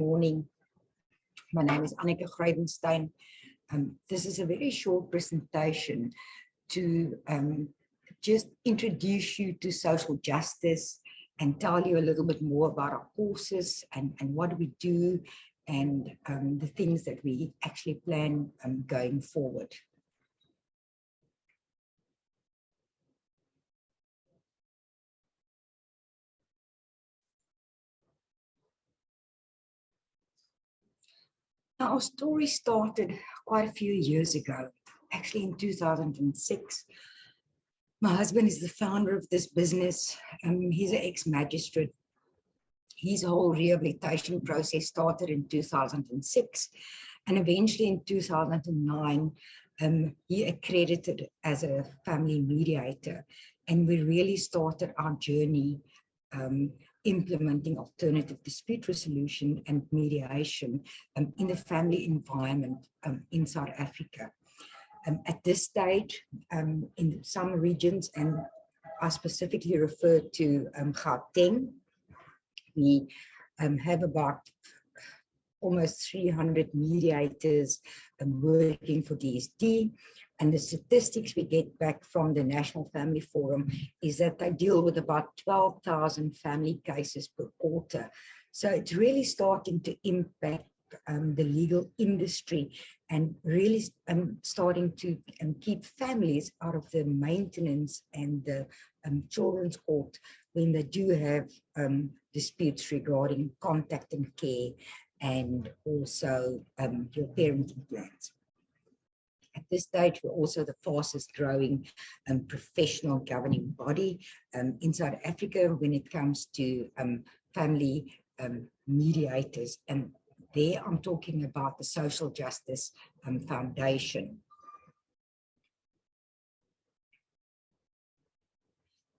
Morning. My name is Anneke Grydenstein. This is a very short presentation to just introduce you to social justice and tell you a little bit more about our courses and what we do and the things that we actually plan going forward. Now, our story started quite a few years ago, actually in 2006. My husband is the founder of this business. He's an ex-magistrate. His whole rehabilitation process started in 2006, and eventually in 2009, he accredited as a family mediator, and we really started our journey implementing alternative dispute resolution and mediation in the family environment in South Africa. At this stage, in some regions, and I specifically refer to Gauteng, we have about almost 300 mediators working for DSD. And the statistics we get back from the National Family Forum is that they deal with about 12,000 family cases per quarter. So it's really starting to impact the legal industry and really starting to keep families out of the maintenance and the children's court when they do have disputes regarding contact and care and also your parenting plans. At this stage, we're also the fastest growing professional governing body in South Africa when it comes to family mediators. And there I'm talking about the Social Justice Foundation.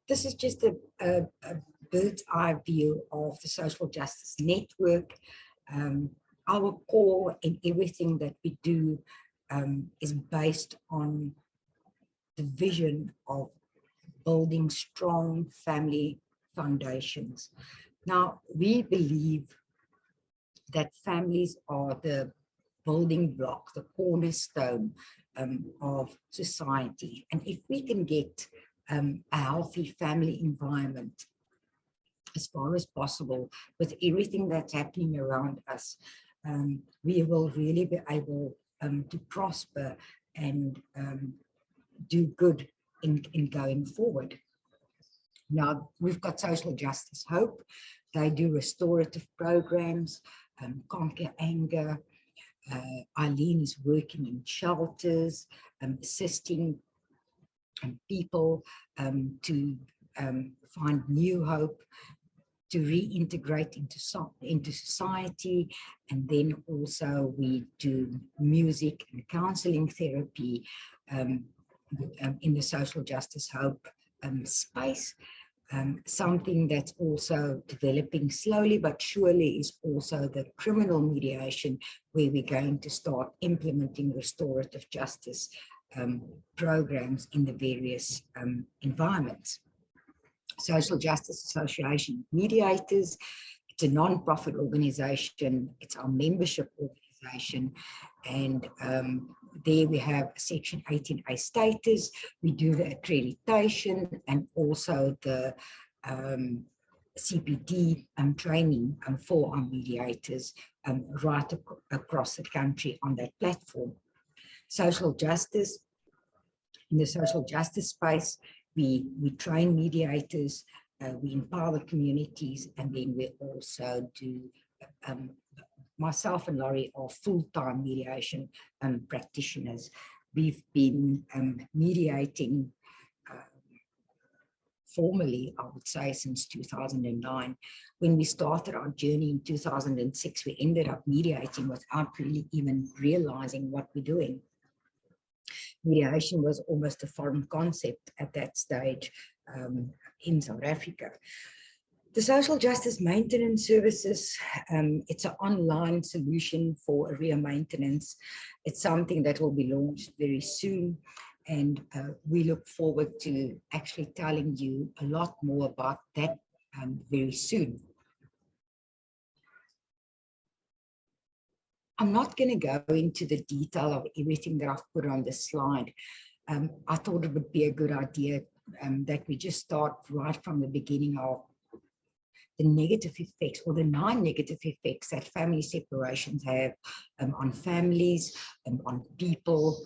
This is just a bird's eye view of the Social Justice Network. Our core in everything that we do is based on the vision of building strong family foundations. Now, we believe that families are the building block, the cornerstone of society. And if we can get a healthy family environment as far as possible with everything that's happening around us, we will really be able to prosper and do good in going forward. Now, we've got Social Justice Hope. They do restorative programs, conquer anger. Eileen is working in shelters, assisting people to find new hope, to reintegrate into society. And then also we do music and counseling therapy in the Social Justice Hope space. Something that's also developing slowly but surely is also the criminal mediation, where we're going to start implementing restorative justice programs in the various environments. Social Justice Association Mediators, it's a non-profit organization, it's our membership organization, and there we have Section 18A status. We do the accreditation and also the CPD training for our mediators right across the country on that platform. Social justice, in the social justice space, we train mediators, we empower communities, and then we also do, myself and Laurie are full-time mediation practitioners. We've been mediating formally, I would say, since 2009. When we started our journey in 2006, we ended up mediating without really even realizing what we're doing. Mediation was almost a foreign concept at that stage in South Africa. The Social Justice Maintenance Services, it's an online solution for arrear maintenance. It's something that will be launched very soon, and we look forward to actually telling you a lot more about that very soon. I'm not going to go into the detail of everything that I've put on the slide. I thought it would be a good idea that we just start right from the beginning of the negative effects or the 9 negative effects that family separations have on families and on people.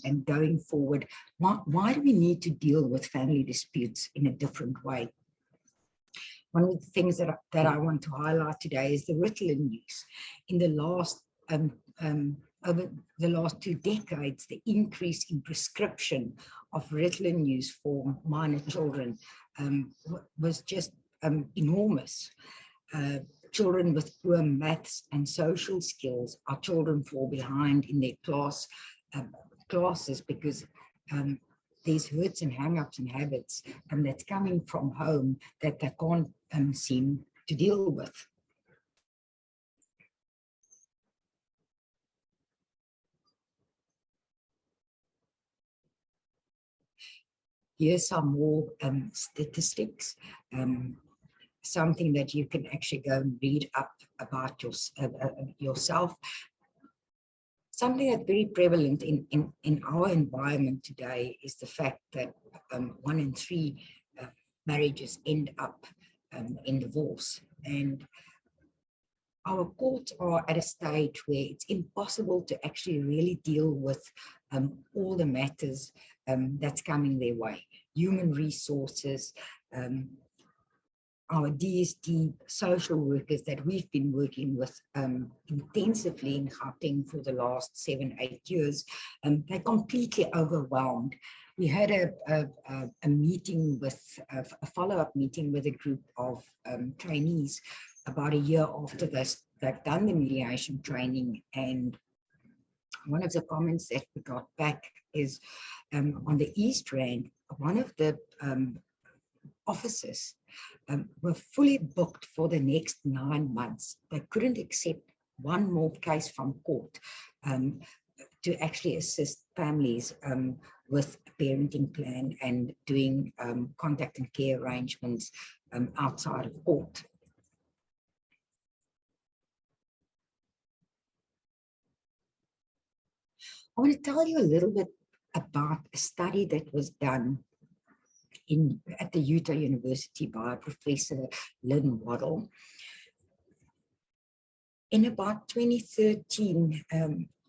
And going forward, why do we need to deal with family disputes in a different way? One of the things that I want to highlight today is the Ritalin use. In the last over the last 2 decades, the increase in prescription of Ritalin use for minor children was just enormous. Children with poor maths and social skills, our children fall behind in their classes because there's hurts and hang-ups and habits that's coming from home that they can't seem to deal with. Here's some more statistics, something that you can actually go and read up about yourself. Something that's very prevalent in our environment today is the fact that 1 in 3 marriages end up in divorce. And our courts are at a stage where it's impossible to actually really deal with all the matters that's coming their way. Human resources, our DSD social workers that we've been working with intensively in Gauteng for the last 7-8 years, they're completely overwhelmed. We had a meeting with a follow-up meeting with a group of trainees about a year after they've done the mediation training, and one of the comments that we got back is on the East Rand, one of the officers were fully booked for the next 9 months. They couldn't accept one more case from court to actually assist families with a parenting plan and doing contact and care arrangements outside of court. I want to tell you a little bit about a study that was done at the Utah University by Professor Lynn Waddell. In about 2013,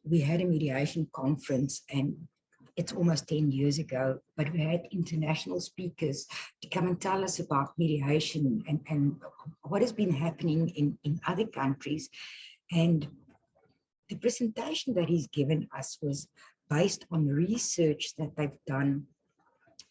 we had a mediation conference, and it's almost 10 years ago, but we had international speakers to come and tell us about mediation and what has been happening in other countries. And the presentation that he's given us was based on research that they've done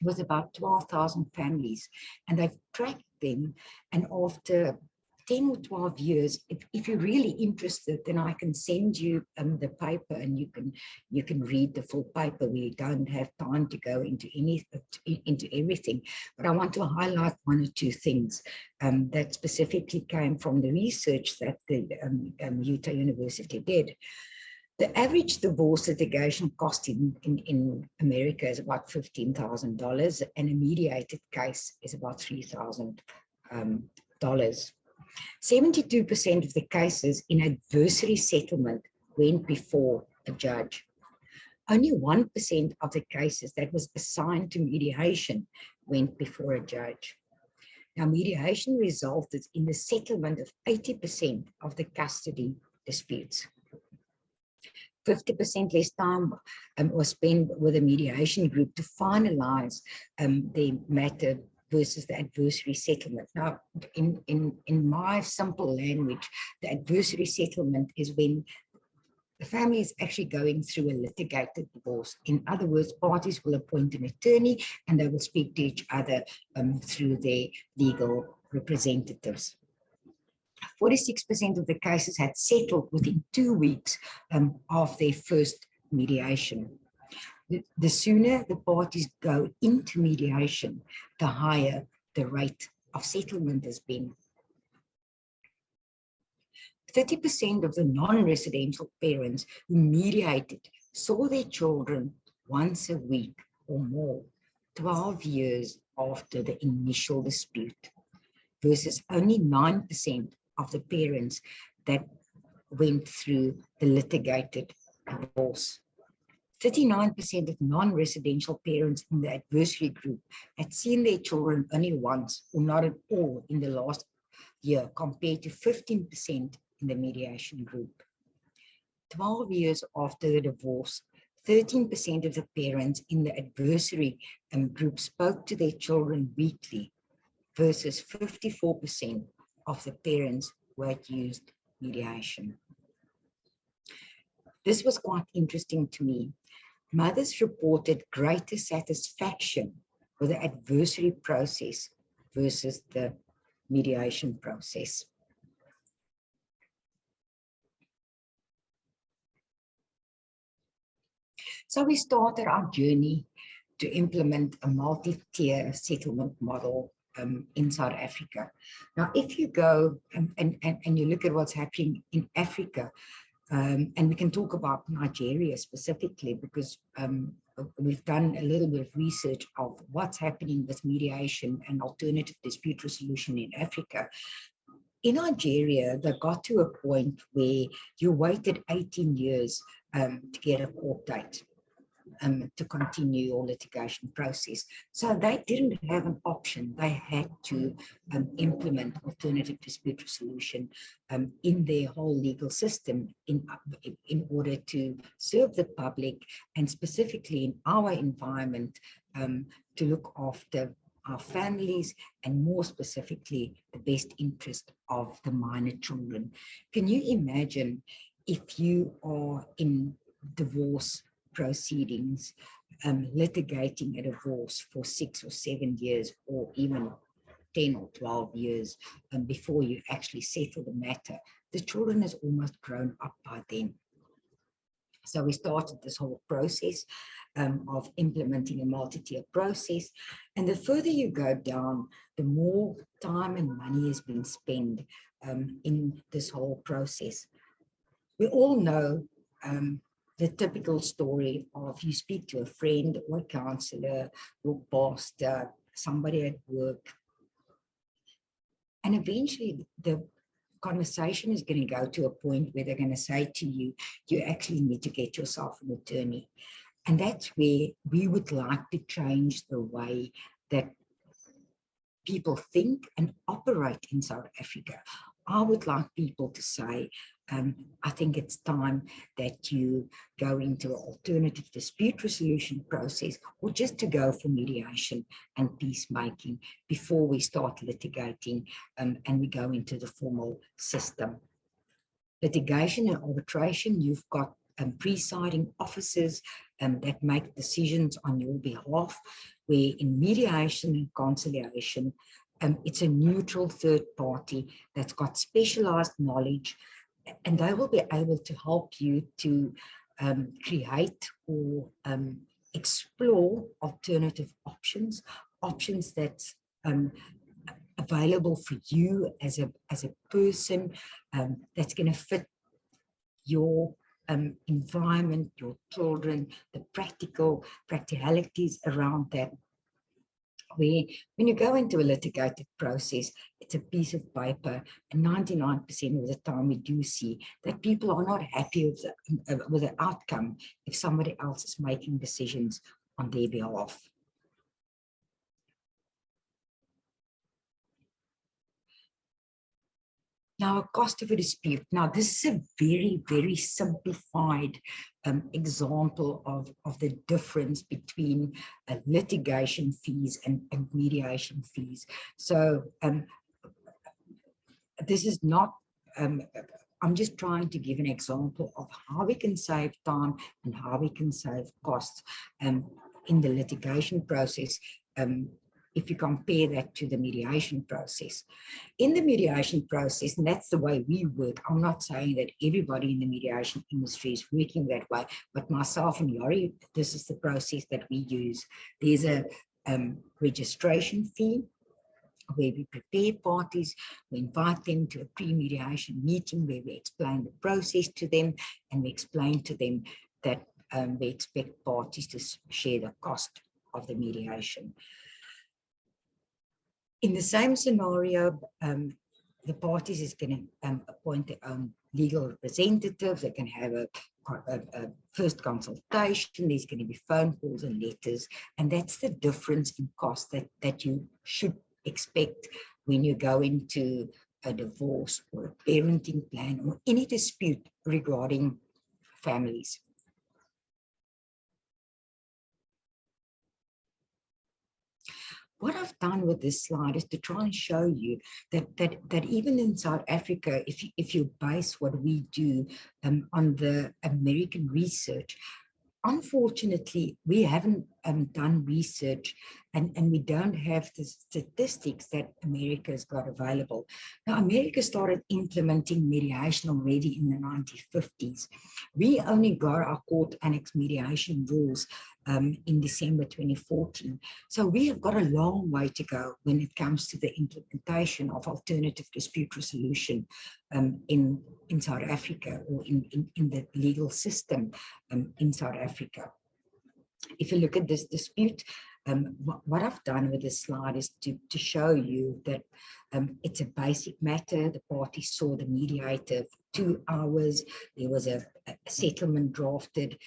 with about 12,000 families, and they've tracked them. And after 10 or 12 years, if you're really interested, then I can send you the paper, and you can read the full paper. We don't have time to go into everything, but I want to highlight 1 or 2 things that specifically came from the research that the Utah University did. The average divorce litigation cost in America is about $15,000, and a mediated case is about $3,000. 72% of the cases in adversary settlement went before a judge. Only 1% of the cases that was assigned to mediation went before a judge. Now, mediation resulted in the settlement of 80% of the custody disputes. 50% less time was spent with a mediation group to finalize the matter versus the adversary settlement. Now, in my simple language, the adversary settlement is when the family is actually going through a litigated divorce. In other words, parties will appoint an attorney and they will speak to each other through their legal representatives. 46% of the cases had settled within 2 weeks of their first mediation. The sooner the parties go into mediation, the higher the rate of settlement has been. 30% of the non-residential parents who mediated saw their children once a week or more, 12 years after the initial dispute, versus only 9% of the parents that went through the litigated divorce. 39% of non-residential parents in the adversary group had seen their children only once or not at all in the last year, compared to 15% in the mediation group. 12 years after the divorce, 13% of the parents in the adversary group spoke to their children weekly versus 54% of the parents who had used mediation. This was quite interesting to me. Mothers reported greater satisfaction with the adversary process versus the mediation process. So we started our journey to implement a multi-tier settlement model in South Africa. Now, if you go and you look at what's happening in Africa, and we can talk about Nigeria specifically, because we've done a little bit of research of what's happening with mediation and alternative dispute resolution in Africa. In Nigeria, they got to a point where you waited 18 years to get a court date to continue your litigation process. So they didn't have an option. They had to implement alternative dispute resolution in their whole legal system in order to serve the public, and specifically in our environment, to look after our families, and more specifically, the best interest of the minor children. Can you imagine if you are in divorce proceedings, litigating a divorce for 6 or 7 years, or even 10 or 12 years before you actually settle the matter? The children has almost grown up by then. So we started this whole process of implementing a multi-tier process. And the further you go down, the more time and money has been spent in this whole process. We all know the typical story of you speak to a friend or a counselor or pastor, somebody at work, and eventually the conversation is going to go to a point where they're going to say to you, you actually need to get yourself an attorney. And that's where we would like to change the way that people think and operate in South Africa. I would like people to say, I think it's time that you go into an alternative dispute resolution process, or just to go for mediation and peacemaking before we start litigating and we go into the formal system. Litigation and arbitration, you've got presiding officers that make decisions on your behalf, where in mediation and conciliation, it's a neutral third party that's got specialized knowledge, and they will be able to help you to create or explore alternative options that's available for you as a person, that's going to fit your environment, your children, the practicalities around that. Where when you go into a litigated process, it's a piece of paper, and 99% of the time we do see that people are not happy with the outcome if somebody else is making decisions on their behalf. Now, a cost of a dispute. Now, this is a very, very simplified example of the difference between litigation fees and mediation fees. So this is not, I'm just trying to give an example of how we can save time and how we can save costs in the litigation process, if you compare that to the mediation process. In the mediation process, and that's the way we work, I'm not saying that everybody in the mediation industry is working that way, but myself and Yori, this is the process that we use. There's a registration fee where we prepare parties, we invite them to a pre-mediation meeting where we explain the process to them, and we explain to them that we expect parties to share the cost of the mediation. In the same scenario, the parties is going to appoint their own legal representative. They can have a first consultation. There's going to be phone calls and letters, and that's the difference in cost that you should expect when you go into a divorce or a parenting plan or any dispute regarding families. What I've done with this slide is to try and show you that even in South Africa, if you base what we do on the American research, unfortunately, we haven't done research and we don't have the statistics that America's got available. Now, America started implementing mediation already in the 1950s. We only got our court annex mediation rules in December 2014. So we have got a long way to go when it comes to the implementation of alternative dispute resolution in South Africa, or in the legal system in South Africa. If you look at this dispute, what I've done with this slide is to show you that it's a basic matter. The parties saw the mediator for 2 hours. There was a settlement drafted,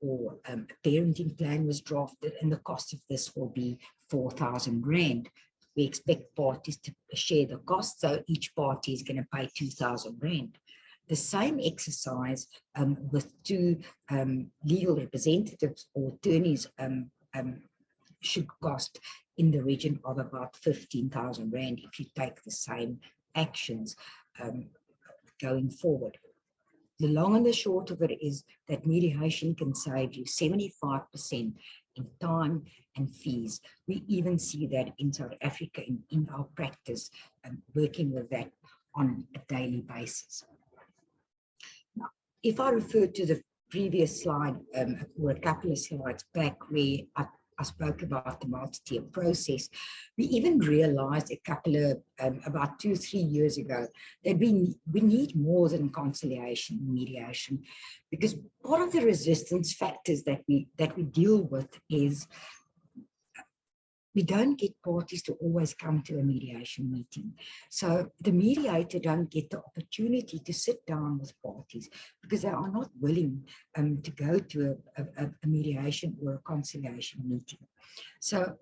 or a parenting plan was drafted, and the cost of this will be 4,000 Rand. We expect parties to share the cost, so each party is going to pay 2,000 Rand. The same exercise with 2 legal representatives or attorneys should cost in the region of about 15,000 Rand if you take the same actions going forward. The long and the short of it is that mediation can save you 75% in time and fees. We even see that in South Africa in our practice, working with that on a daily basis. Now, if I refer to the previous slide, or a couple of slides back, where I spoke about the multi-tier process, we even realized about 2-3 years ago that we need more than conciliation and mediation, because part of the resistance factors that we deal with is we don't get parties to always come to a mediation meeting. So the mediator don't get the opportunity to sit down with parties because they are not willing to go to a mediation or a conciliation meeting. So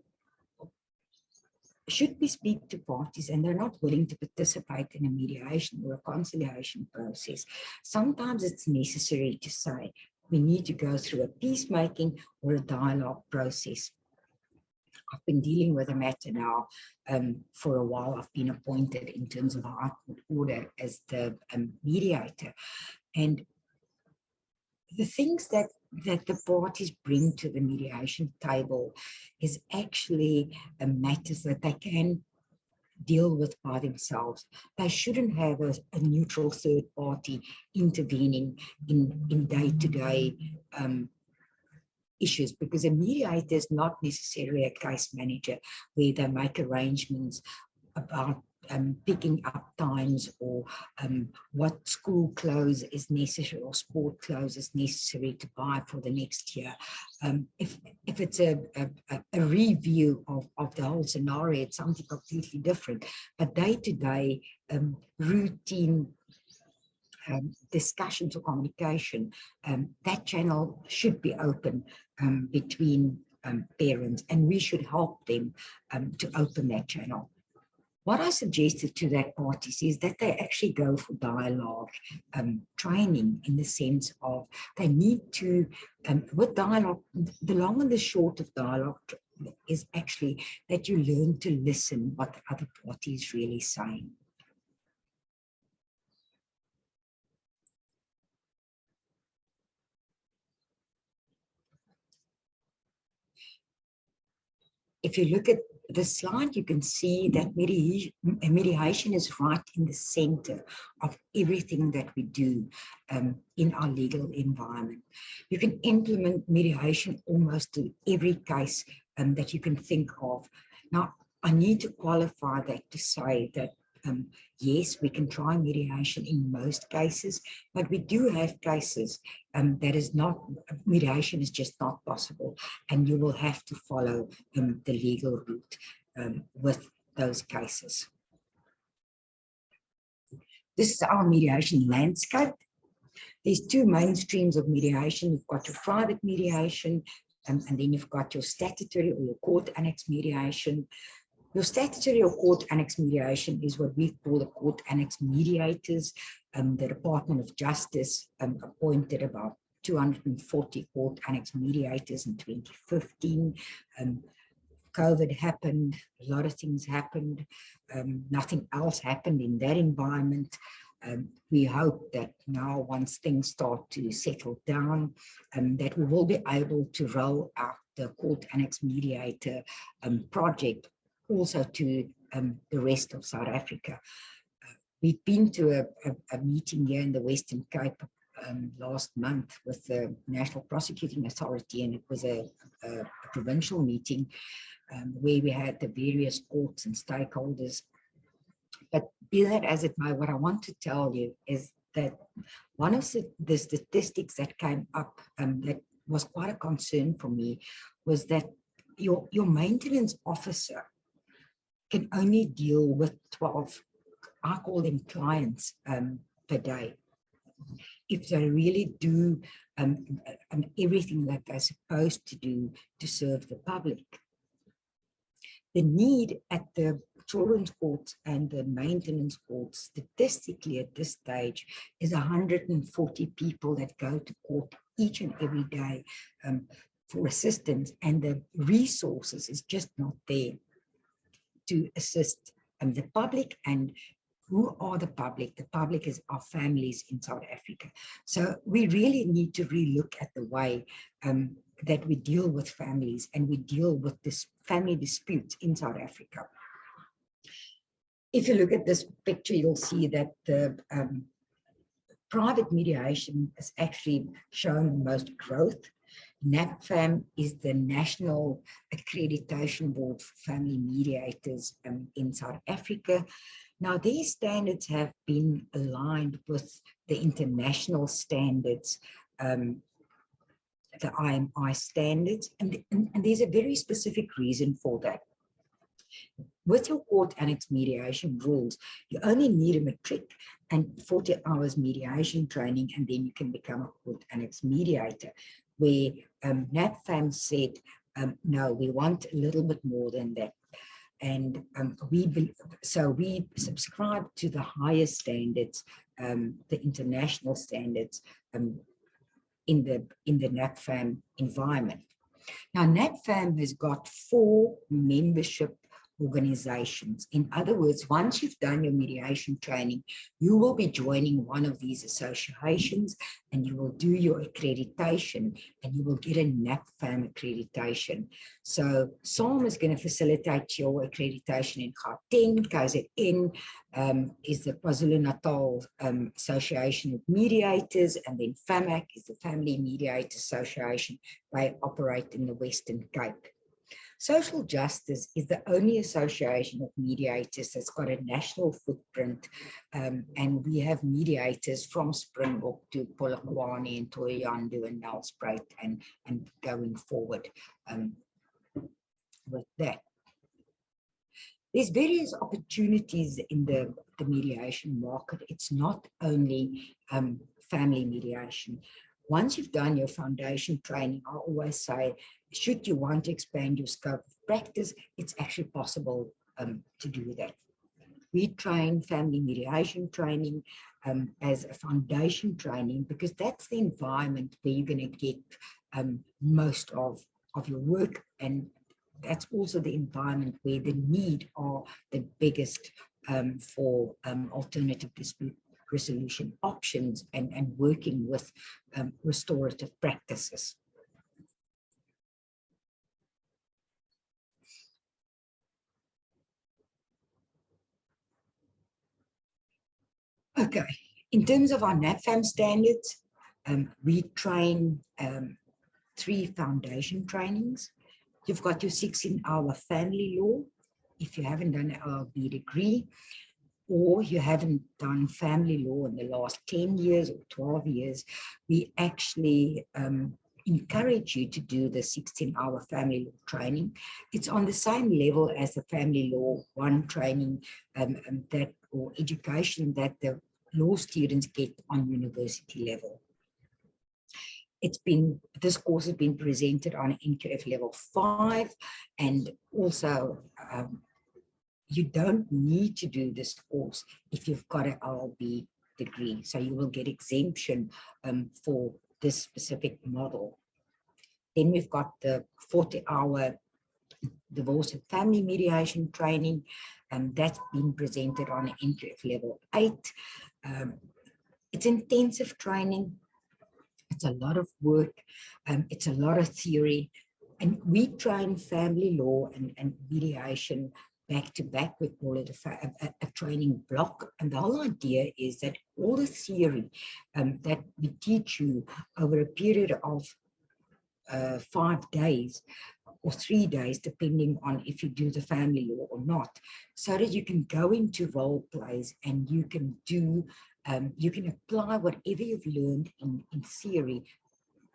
should we speak to parties and they're not willing to participate in a mediation or a conciliation process, sometimes it's necessary to say we need to go through a peacemaking or a dialogue process. I've been dealing with a matter now for a while. I've been appointed in terms of High Court order as the mediator. And the things that the parties bring to the mediation table is actually matters that they can deal with by themselves. They shouldn't have a neutral third party intervening in day-to-day issues, because a mediator is not necessarily a case manager where they make arrangements about picking up times or what school clothes is necessary or sport clothes is necessary to buy for the next year. If it's a review of the whole scenario, it's something completely different. But day-to-day routine discussions or communication, that channel should be open between parents, and we should help them to open that channel. What I suggested to that parties is that they actually go for dialogue training, in the sense of they need to, with dialogue, the long and the short of dialogue is actually that you learn to listen what the other party is really saying. If you look at the slide, you can see that mediation is right in the center of everything that we do in our legal environment. You can implement mediation almost to every case that you can think of. Now, I need to qualify that to say that yes, we can try mediation in most cases, but we do have cases that is not, mediation is just not possible, and you will have to follow the legal route with those cases. This is our mediation landscape. There's two main streams of mediation. You've got your private mediation, and then you've got your statutory or your court annex mediation. Your statutory or court annex mediation is what we call the court annex mediators. The Department of Justice appointed about 240 court annex mediators in 2015. COVID happened, a lot of things happened, nothing else happened in that environment. We hope that now, once things start to settle down, that we will be able to roll out the court annex mediator project also to the rest of South Africa. We've been to a meeting here in the Western Cape last month with the National Prosecuting Authority, and it was a provincial meeting where we had the various courts and stakeholders. But be that as it may, what I want to tell you is that one of the statistics that came up that was quite a concern for me was that your maintenance officer can only deal with 12, I call them clients, per day. If they really do everything that they're supposed to do to serve the public. The need at the children's courts and the maintenance courts, statistically at this stage, is 140 people that go to court each and every day for assistance, and the resources is just not there to assist the public. And who are the public? The public is our families in South Africa. So we really need to relook at the way that we deal with families and we deal with this family disputes in South Africa. If you look at this picture, you'll see that the private mediation has actually shown the most growth. NAPFAM is the National Accreditation Board for Family Mediators in South Africa. Now, these standards have been aligned with the international standards, the IMI standards, and there's a very specific reason for that. With your court annex mediation rules, you only need a matric and 40 hours mediation training, and then you can become a court annex mediator, where NAPFAM said, no, we want a little bit more than that. And we subscribe to the highest standards, the international standards in the NAPFAM environment. Now, NAPFAM has got 4 membership organizations. In other words, once you've done your mediation training, you will be joining one of these associations, and you will do your accreditation, and you will get a NAPFAM accreditation. So SARM is going to facilitate your accreditation in Gauteng. KZN is the KwaZulu-Natal Association of Mediators, and then FAMAC is the Family Mediators Association. They operate in the Western Cape. Social Justice is the only association of mediators that's got a national footprint, and we have mediators from Springbok to Polokwane and Thohoyandou and Nelspruit and going forward with that. There's various opportunities in the mediation market. It's not only family mediation. Once you've done your foundation training, I always say, should you want to expand your scope of practice, it's actually possible to do that. We train family mediation training as a foundation training, because that's the environment where you're going to get most of your work, and that's also the environment where the need are the biggest for alternative dispute resolution options and working with restorative practices. Okay, in terms of our NAPFAM standards, we train 3 foundation trainings. You've got your 16-hour family law, if you haven't done an LLB degree, or you haven't done family law in the last 10 years or 12 years, we actually encourage you to do the 16-hour family law training. It's on the same level as the family law 1 training or education that the law students get on university level. This course has been presented on NQF level 5, and also you don't need to do this course if you've got an LLB degree. So you will get exemption for this specific model. Then we've got the 40-hour divorce and family mediation training, and that's been presented on NQF level 8. It's intensive training. It's a lot of work. It's a lot of theory. And we train family law and mediation back to back. We call it a training block. And the whole idea is that all the theory that we teach you over a period of 5 days or 3 days, depending on if you do the family law or not, so that you can go into role plays and you can do, you can apply whatever you've learned in theory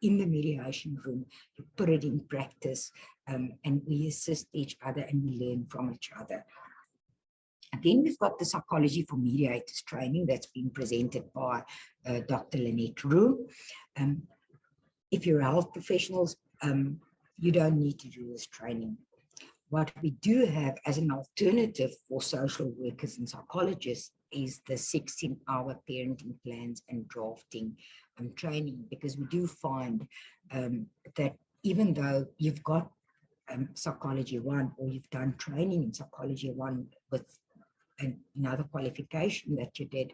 in the mediation room. You put it in practice, and we assist each other and we learn from each other. And then we've got the psychology for mediators training that's been presented by Dr. Lynette Roux. If you're health professionals, you don't need to do this training. What we do have as an alternative for social workers and psychologists is the 16-hour parenting plans and drafting training, because we do find that even though you've got Psychology 1, or you've done training in Psychology 1 with another qualification that you did,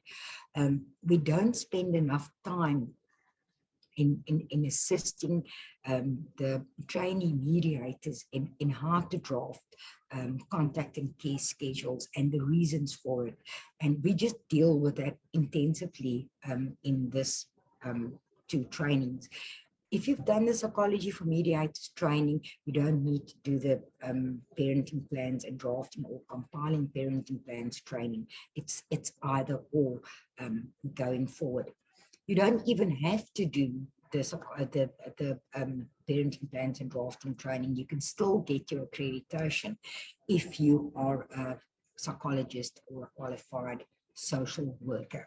we don't spend enough time in assisting the trainee mediators in how to draft contact and care schedules and the reasons for it. And we just deal with that intensively in this 2 trainings. If you've done the Psychology for Mediators training, you don't need to do the parenting plans and drafting or compiling parenting plans training. It's either or going forward. You don't even have to do the parenting plans and drafting training. You can still get your accreditation if you are a psychologist or a qualified social worker.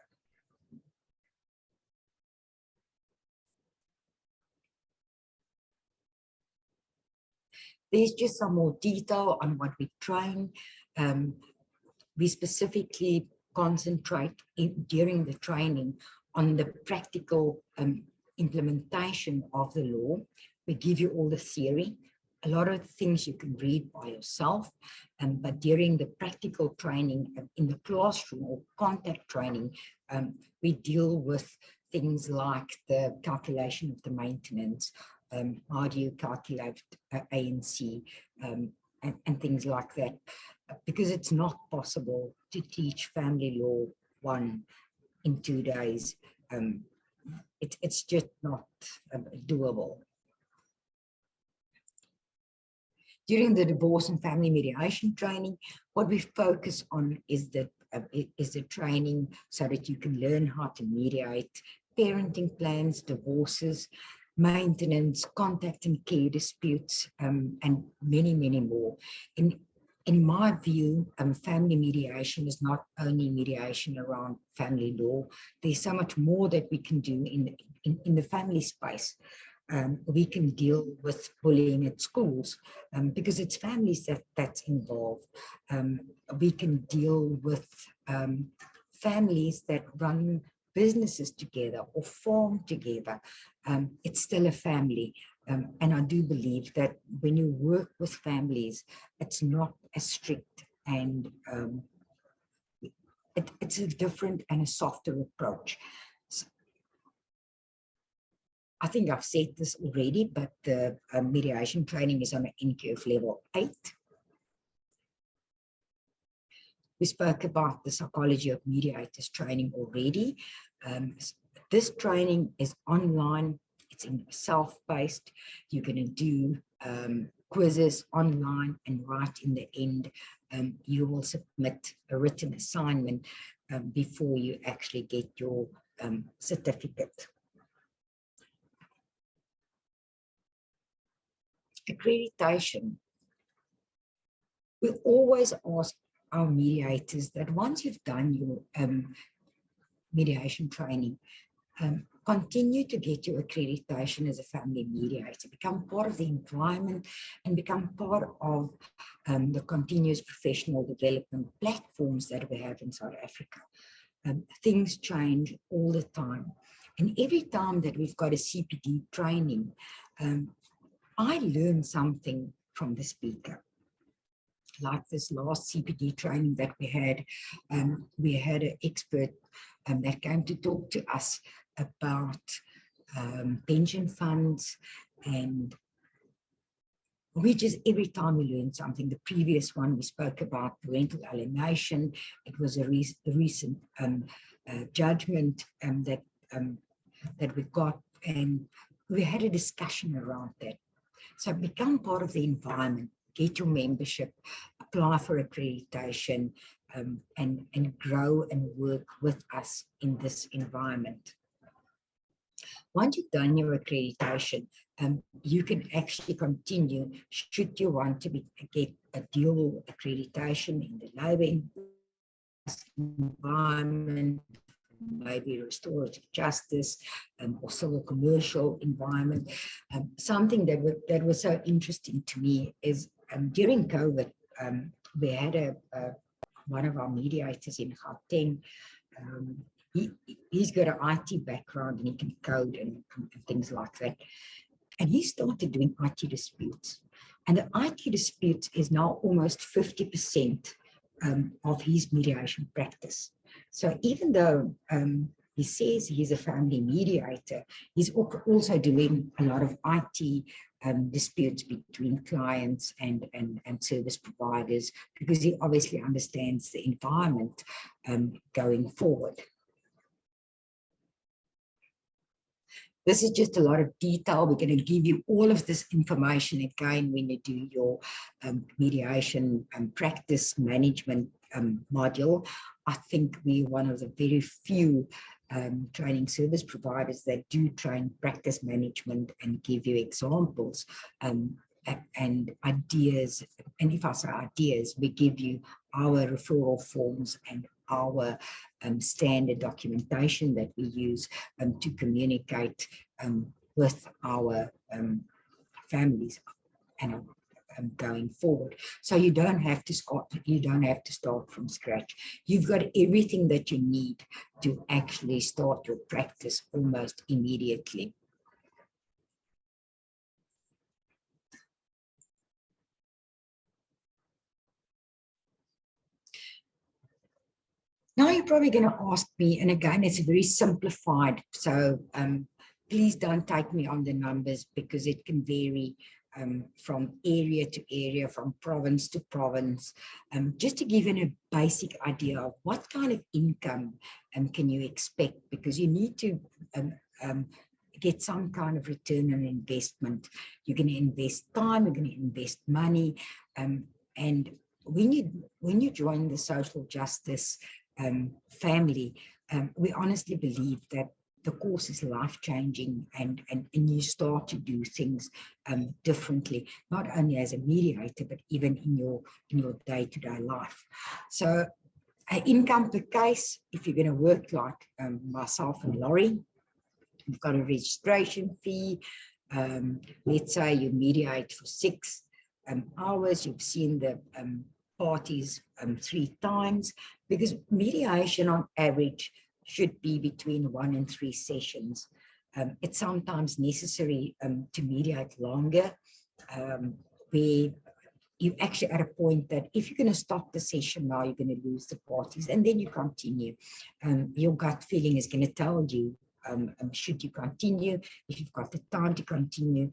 There's just some more detail on what we train. We specifically concentrate during the training on the practical implementation of the law. We give you all the theory. A lot of things you can read by yourself, but during the practical training in the classroom or contact training, we deal with things like the calculation of the maintenance, how do you calculate ANC, and things like that, because it's not possible to teach family law 1 in 2 days. It's just not doable. During the divorce and family mediation training, what we focus on is the training so that you can learn how to mediate parenting plans, divorces, maintenance, contact and care disputes, and many, many more. In my view, family mediation is not only mediation around family law. There's so much more that we can do in the family space. We can deal with bullying at schools because it's families that's involved. We can deal with families that run businesses together or farm together. It's still a family. And I do believe that when you work with families, it's not as strict, and it's a different and a softer approach. So, I think I've said this already, but the mediation training is on an NQF level 8. We spoke about the psychology of mediators training already. This training is online. It's self-paced. You're going to do quizzes online, and right in the end, you will submit a written assignment before you actually get your certificate. Accreditation. We always ask our mediators that once you've done your mediation training. Continue to get your accreditation as a family mediator, become part of the environment and become part of the continuous professional development platforms that we have in South Africa. Things change all the time. And every time that we've got a CPD training, I learn something from the speaker. Like this last CPD training that we had an expert that came to talk to us about pension funds, and we just, every time we learn something. The previous one, we spoke about parental alienation. It was a recent judgment that we got, and we had a discussion around that. So become part of the environment, get your membership, apply for accreditation, and grow and work with us in this environment. Once you've done your accreditation, you can actually continue, should you want to get a dual accreditation in the labor environment, maybe restorative justice, or civil commercial environment. Something that was so interesting to me is during COVID, we had one of our mediators in Gauteng. He's got an IT background and he can code and things like that. And he started doing IT disputes. And the IT disputes is now almost 50% of his mediation practice. So even though he says he's a family mediator, he's also doing a lot of IT disputes between clients and service providers, because he obviously understands the environment going forward. This is just a lot of detail. We're going to give you all of this information again when you do your mediation and practice management module. I think we're one of the very few training service providers that do train practice management and give you examples and ideas. And if I say ideas, we give you our referral forms and our standard documentation that we use to communicate with our families and going forward. So you don't have to start from scratch. You've got everything that you need to actually start your practice almost immediately. Now you're probably going to ask me, and again, it's very simplified, so please don't take me on the numbers, because it can vary from area to area, from province to province. Just to give you a basic idea of what kind of income can you expect, because you need to get some kind of return on investment. You're going to invest time, you're going to invest money, and when you join the social justice family, we honestly believe that the course is life-changing, and you start to do things differently, not only as a mediator, but even in your day-to-day life. So income per case, if you're going to work like myself and Laurie, you've got a registration fee. Let's say you mediate for 6 hours, you've seen the parties 3 times, because mediation on average should be between 1 and 3 sessions. It's sometimes necessary to mediate longer, where you're actually at a point that if you're going to stop the session now, you're going to lose the parties, and then you continue. Your gut feeling is going to tell you, should you continue. If you've got the time to continue,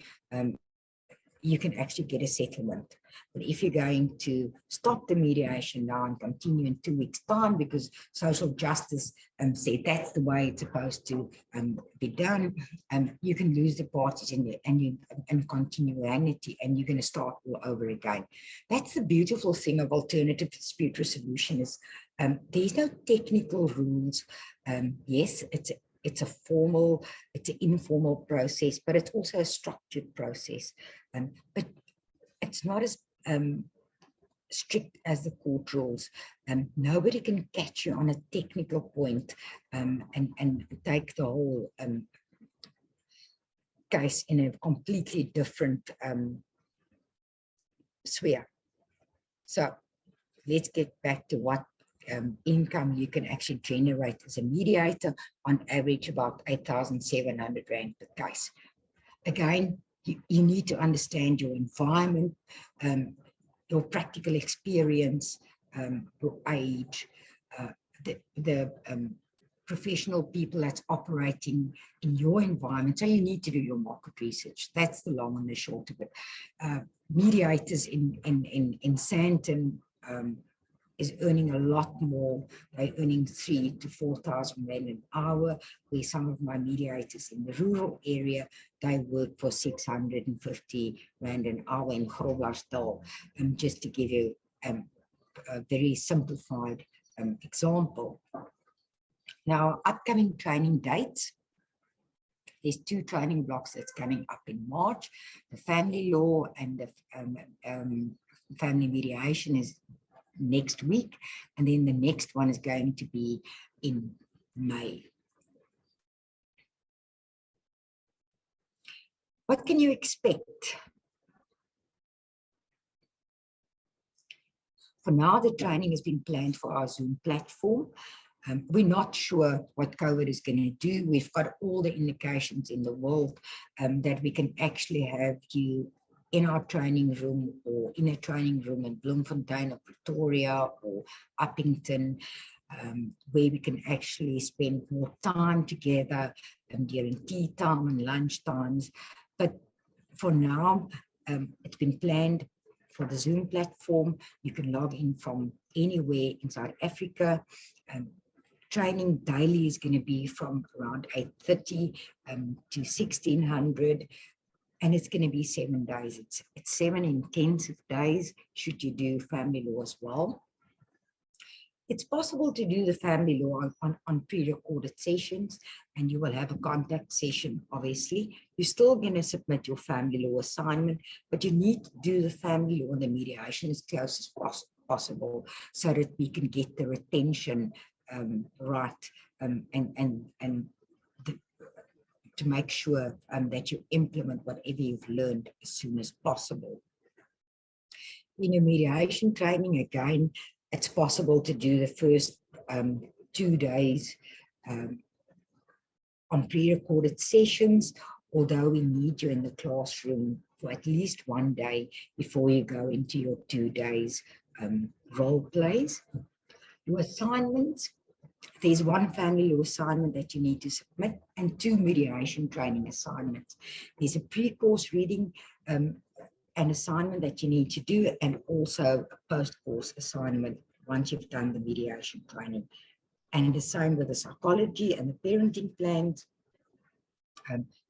you can actually get a settlement. But if you're going to stop the mediation now and continue in 2 weeks' time, because social justice said that's the way it's supposed to be done, you can lose the parties and continuity, and you're going to start all over again. That's the beautiful thing of alternative dispute resolution, is there's no technical rules. Yes, it's an informal process, but it's also a structured process. But it's not as strict as the court rules. Nobody can catch you on a technical point and take the whole case in a completely different sphere. So let's get back to what income you can actually generate as a mediator. On average, about 8,700 Rand per case. Again, you need to understand your environment, your practical experience, your age, the professional people that's operating in your environment. So you need to do your market research. That's the long and the short of it. Mediators in Sandton is earning a lot more. They're earning 3,000 to 4,000 Rand an hour, where some of my mediators in the rural area, they work for 650 Rand an hour in Groblersdal. Just to give you a very simplified example. Now, upcoming training dates. There's 2 training blocks that's coming up in March. The family law and the family mediation is next week, and then the next one is going to be in May. What can you expect? For now, the training has been planned for our Zoom platform. We're not sure what COVID is going to do. We've got all the indications in the world that we can actually have you in our training room or in a training room in Bloemfontein or Pretoria or Uppington, where we can actually spend more time together during tea time and lunch times. But for now, it's been planned for the Zoom platform. You can log in from anywhere in South Africa. Training daily is going to be from around 8:30 to 1600. And it's going to be 7 days. It's 7 intensive days, should you do family law as well. It's possible to do the family law on pre-recorded sessions, and you will have a contact session, obviously. You're still going to submit your family law assignment, but you need to do the family law and the mediation as close as possible so that we can get the retention right to make sure that you implement whatever you've learned as soon as possible. In your mediation training, again, it's possible to do the first 2 days on pre-recorded sessions, although we need you in the classroom for at least 1 day before you go into your 2 days role plays. Your assignments. There's 1 family law assignment that you need to submit and 2 mediation training assignments. There's a pre-course reading an assignment that you need to do, and also a post-course assignment once you've done the mediation training. And the same with the psychology and the parenting plans.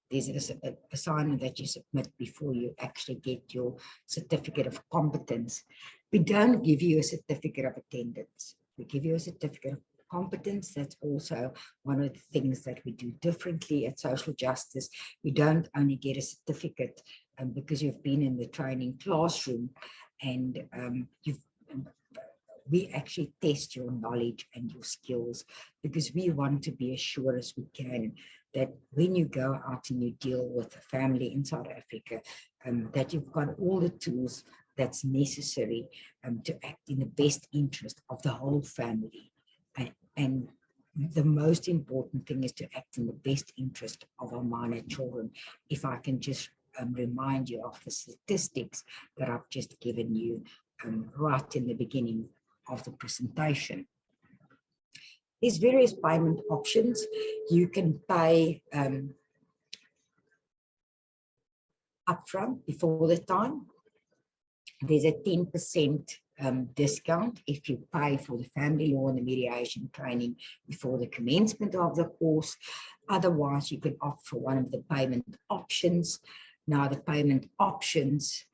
There's an assignment that you submit before you actually get your certificate of competence. We don't give you a certificate of attendance. We give you a certificate of competence. That's also one of the things that we do differently at Social Justice. You don't only get a certificate because you've been in the training classroom, and we actually test your knowledge and your skills, because we want to be as sure as we can that when you go out and you deal with a family in South Africa, that you've got all the tools that's necessary to act in the best interest of the whole family. And the most important thing is to act in the best interest of our minor children. If I can just remind you of the statistics that I've just given you right in the beginning of the presentation. There's various payment options. You can pay upfront before the time. There's a 10% discount if you pay for the family law and the mediation training before the commencement of the course. Otherwise, you can opt for one of the payment options. Now, the payment options,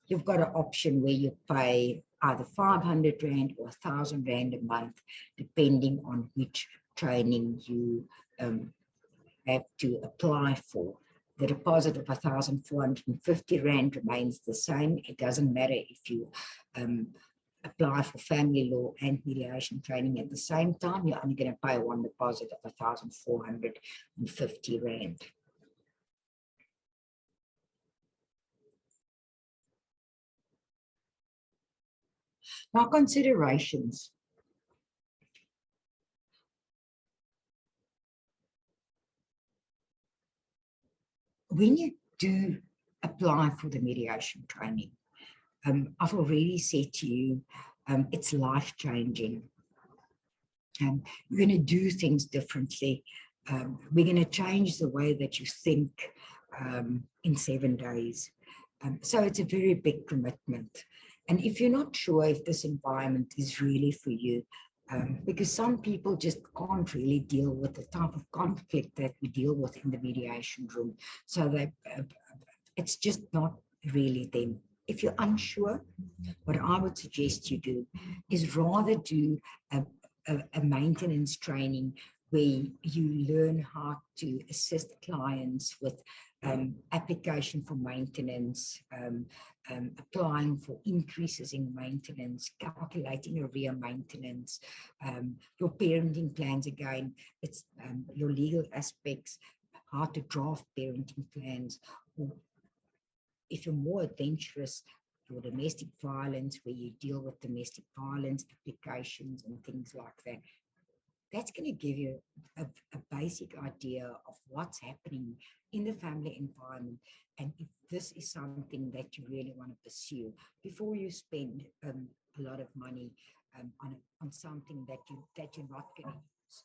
you've got an option where you pay either 500 Rand or 1,000 Rand a month, depending on which training you have to apply for. the deposit of 1,450 Rand remains the same. It doesn't matter if you apply for family law and mediation training at the same time. You're only going to pay one deposit of 1,450 Rand. Now, considerations. When you do apply for the mediation training, I've already said to you, it's life-changing. You're going to do things differently. We're going to change the way that you think in 7 days. So it's a very big commitment. And if you're not sure if this environment is really for you, because some people just can't really deal with the type of conflict that we deal with in the mediation room. So that it's just not really them. If you're unsure, what I would suggest you do is rather do a maintenance training where you learn how to assist clients with application for maintenance, applying for increases in maintenance, calculating arrear maintenance, your parenting plans again, it's your legal aspects, how to draft parenting plans, or if you're more adventurous, your domestic violence, where you deal with domestic violence applications and things like that. That's going to give you a basic idea of what's happening in the family environment, and if this is something that you really want to pursue before you spend a lot of money on something that you're not going to use.